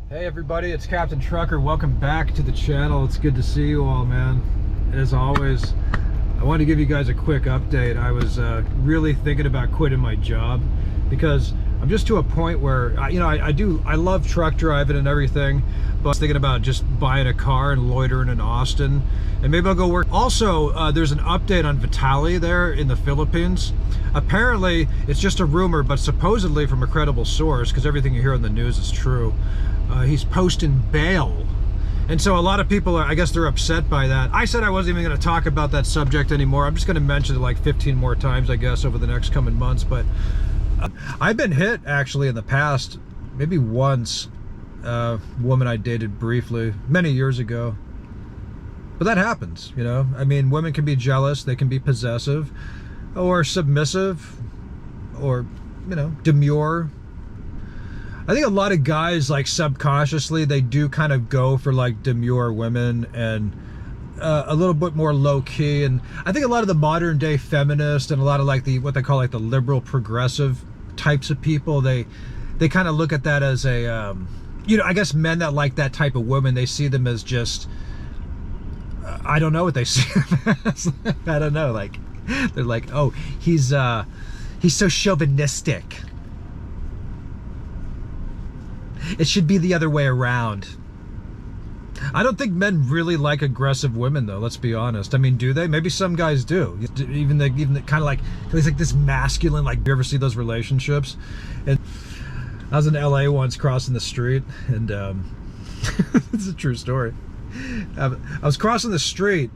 Hey everybody, it's Captain Trucker. Welcome back to the channel. It's good to see you all, man. As always, I wanted to give you guys a quick update. I was really thinking about quitting my job because I'm just to a point where I love truck driving and everything, but I was thinking about just buying a car and loitering in Austin, and maybe I'll go work. Also, there's an update on Vitaly there in the Philippines. Apparently, it's just a rumor, but supposedly from a credible source, because everything you hear on the news is true. He's posting bail. And so a lot of people I guess they're upset by that. I said I wasn't even going to talk about that subject anymore. I'm just going to mention it like 15 more times, I guess, over the next coming months. But I've been hit, actually, in the past, maybe once. Woman I dated briefly, many years ago. But that happens, you know? I mean, women can be jealous, they can be possessive, or submissive, or, you know, demure. I think a lot of guys, like, subconsciously, they do kind of go for, like, demure women and a little bit more low-key. And I think a lot of the modern-day feminists and a lot of, like, what they call, like, the liberal progressive types of people, they kind of look at that as a, you know, I guess men that like that type of woman, they see them as just, I don't know what they see them as. I don't know, like, they're like, oh, he's so chauvinistic. It should be the other way around. I don't think men really like aggressive women, though. Let's be honest. I mean, do they? Maybe some guys do. Even the kind of like, it's like this masculine. Like, you ever see those relationships? And I was in LA once, crossing the street, and it's a true story. I was crossing the street,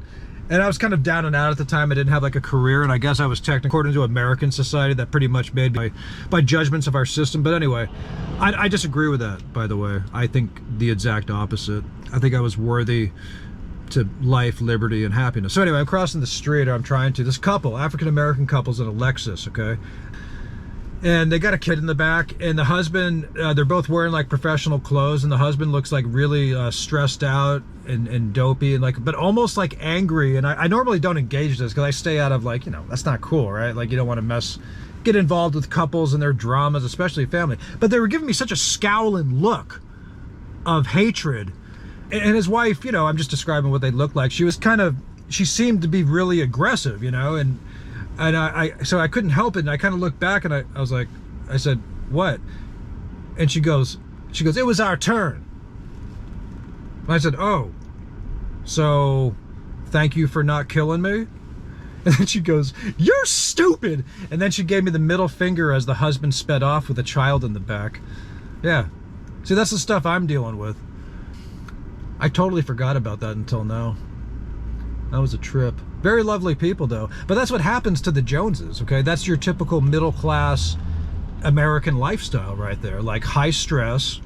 and I was kind of down and out at the time. I didn't have like a career, and I guess I was technically, according to American society, that pretty much made by judgments of our system. But anyway, I disagree with that, by the way. I think the exact opposite. I think I was worthy to life, liberty, and happiness. So anyway, I'm crossing the street, or I'm trying to. This couple, African-American couple's in a Lexus, okay? And they got a kid in the back, and the husband, they're both wearing like professional clothes, and the husband looks like really stressed out and dopey, and like, but almost like angry. And I normally don't engage this because I stay out of, like, you know, that's not cool, right? Like, you don't want to get involved with couples and their dramas, especially family. But they were giving me such a scowling look of hatred. And his wife, you know, I'm just describing what they looked like. She seemed to be really aggressive, you know, and so I couldn't help it, and I kind of looked back, and I was like, I said, what? And she goes, it was our turn. And I said, oh, so thank you for not killing me? And then she goes, you're stupid. And then she gave me the middle finger as the husband sped off with a child in the back. Yeah. See, that's the stuff I'm dealing with. I totally forgot about that until now. That was a trip. Very lovely people, though. But that's what happens to the Joneses, okay? That's your typical middle-class American lifestyle right there. Like, high stress,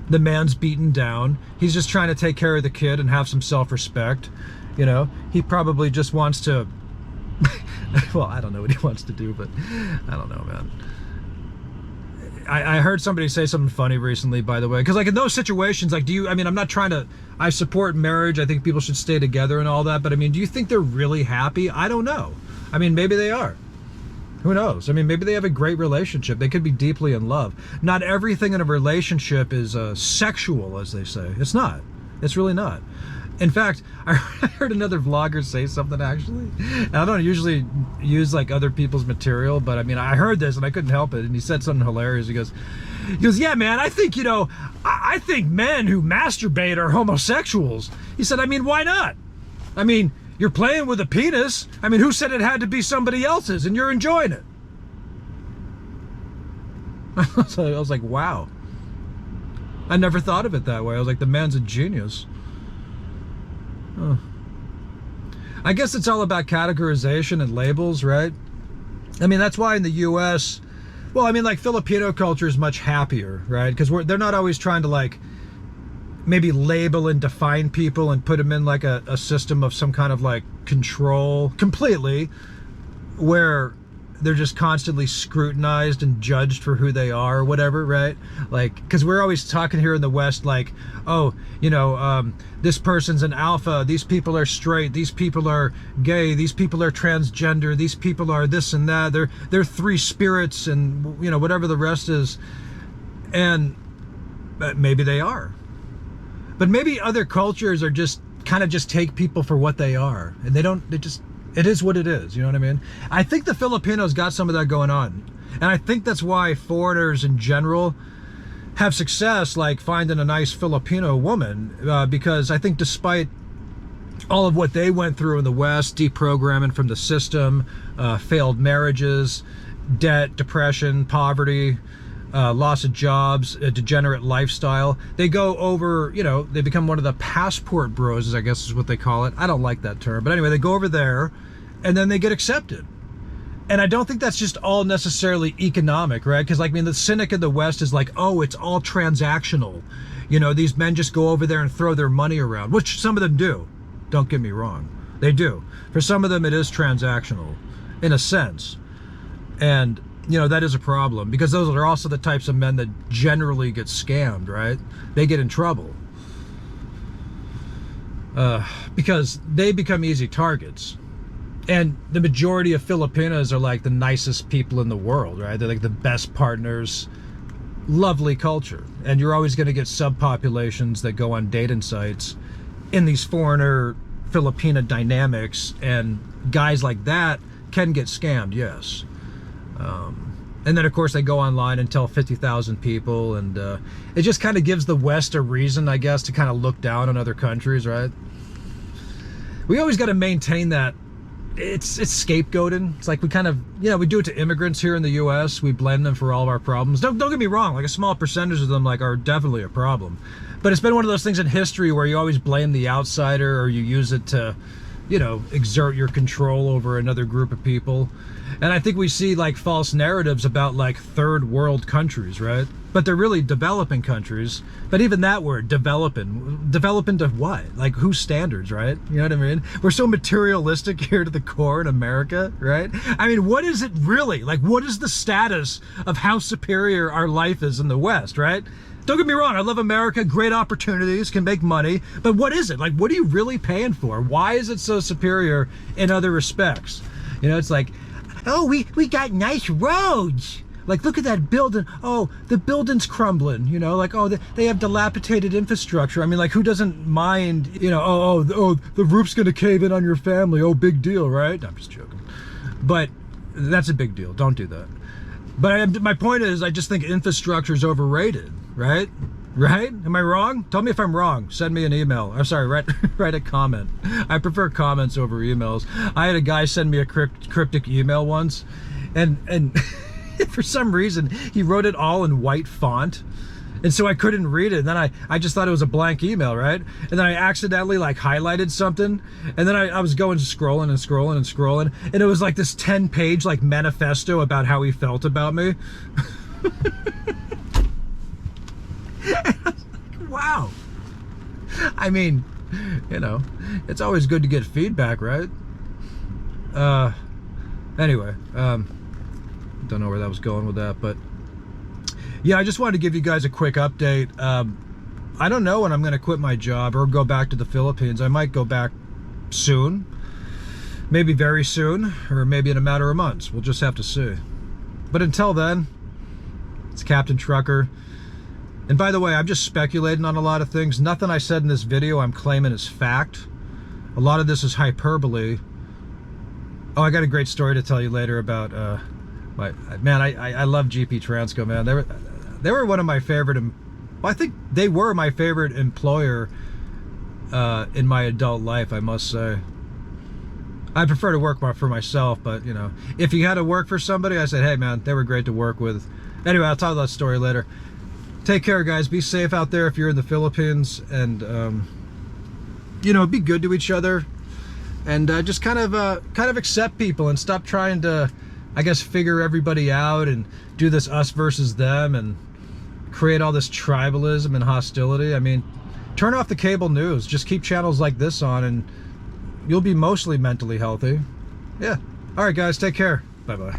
the man's beaten down, he's just trying to take care of the kid and have some self-respect, you know? He probably just wants to... well, I don't know what he wants to do, but I don't know, man. I heard somebody say something funny recently, by the way, because like in those situations, like, I mean, I'm not trying to, I support marriage, I think people should stay together and all that, but I mean, do you think they're really happy? I don't know. I mean, maybe they are. Who knows? I mean, maybe they have a great relationship. They could be deeply in love. Not everything in a relationship is sexual, as they say. It's not. It's really not. In fact, I heard another vlogger say something, actually. And I don't usually use like other people's material, but I mean, I heard this and I couldn't help it. And he said something hilarious. He goes, yeah, man, I think, you know, I think men who masturbate are homosexuals. He said, I mean, why not? I mean, you're playing with a penis. I mean, who said it had to be somebody else's, and you're enjoying it? So I was like, wow. I never thought of it that way. I was like, the man's a genius. I guess it's all about categorization and labels, right? I mean, that's why in the US, well, I mean, like, Filipino culture is much happier, right? Because they're not always trying to, like, maybe label and define people and put them in, like, a system of some kind of, like, control completely, where they're just constantly scrutinized and judged for who they are or whatever, right? Like, because we're always talking here in the West, like, oh, you know, this person's an alpha, these people are straight, these people are gay, these people are transgender, these people are this and that, they're three spirits, and, you know, whatever the rest is. And maybe they are. But maybe other cultures are just kind of just take people for what they are, and it is what it is. You know what I mean? I think the Filipinos got some of that going on, and I think that's why foreigners in general have success, like finding a nice Filipino woman, because I think despite all of what they went through in the West, deprogramming from the system, failed marriages, debt, depression, poverty, loss of jobs, a degenerate lifestyle, they go over, you know, they become one of the passport bros, I guess is what they call it. I don't like that term, but anyway, they go over there and then they get accepted. And I don't think that's just all necessarily economic, right? Because, like, I mean, the cynic in the West is like, oh, it's all transactional. You know, these men just go over there and throw their money around, which some of them do. Don't get me wrong. They do. For some of them, it is transactional, in a sense. And, you know, that is a problem, because those are also the types of men that generally get scammed, right? They get in trouble. Because they become easy targets. And the majority of Filipinos are like the nicest people in the world, right? They're like the best partners, lovely culture. And you're always going to get subpopulations that go on dating sites in these foreigner Filipina dynamics, and guys like that can get scammed, yes. And then of course they go online and tell 50,000 people, and it just kind of gives the West a reason, I guess, to kind of look down on other countries, right? We always got to maintain that. It's scapegoating. It's like we kind of, you know, we do it to immigrants here in the US. We blame them for all of our problems. Don't get me wrong, like a small percentage of them like are definitely a problem. But it's been one of those things in history where you always blame the outsider, or you use it to, you know, exert your control over another group of people. And I think we see like false narratives about like third world countries, right? But they're really developing countries. But even that word, developing to what? Like whose standards, right? You know what I mean? We're so materialistic here to the core in America, right? I mean, what is it really? Like, what is the status of how superior our life is in the West, right? Don't get me wrong, I love America, great opportunities, can make money, but what is it? Like, what are you really paying for? Why is it so superior in other respects? You know, it's like, oh, we got nice roads. Like, look at that building. Oh, the building's crumbling, you know, like, oh, they have dilapidated infrastructure. I mean, like, who doesn't mind, you know, oh, the roof's gonna cave in on your family. Oh, big deal, right? I'm just joking. But that's a big deal. Don't do that. But my point is, I just think infrastructure is overrated, right? Right? Am I wrong? Tell me if I'm wrong. Send me an email. I'm sorry, write a comment. I prefer comments over emails. I had a guy send me a cryptic email once, and for some reason, he wrote it all in white font. And so I couldn't read it. And then I just thought it was a blank email, right? And then I accidentally like highlighted something. And then I was going scrolling and scrolling and scrolling. And it was like this 10-page like manifesto about how he felt about me. Wow. I mean, you know, it's always good to get feedback, right? Anyway, don't know where that was going with that, but yeah, I just wanted to give you guys a quick update. I don't know when I'm going to quit my job or go back to the Philippines. I might go back soon, maybe very soon, or maybe in a matter of months. We'll just have to see. But until then, it's Captain Trucker. And by the way, I'm just speculating on a lot of things. Nothing I said in this video I'm claiming is fact. A lot of this is hyperbole. Oh, I got a great story to tell you later about man, I love GP Transco, man. They were one of my favorite, well, I think they were my favorite employer in my adult life, I must say. I prefer to work for myself, but you know, if you had to work for somebody, I said, hey man, they were great to work with. Anyway, I'll tell that story later. Take care, guys. Be safe out there if you're in the Philippines, and you know, be good to each other, and just kind of accept people and stop trying to, I guess, figure everybody out and do this us versus them and create all this tribalism and hostility. I mean, turn off the cable news. Just keep channels like this on, and you'll be mostly mentally healthy. Yeah. All right, guys. Take care. Bye-bye.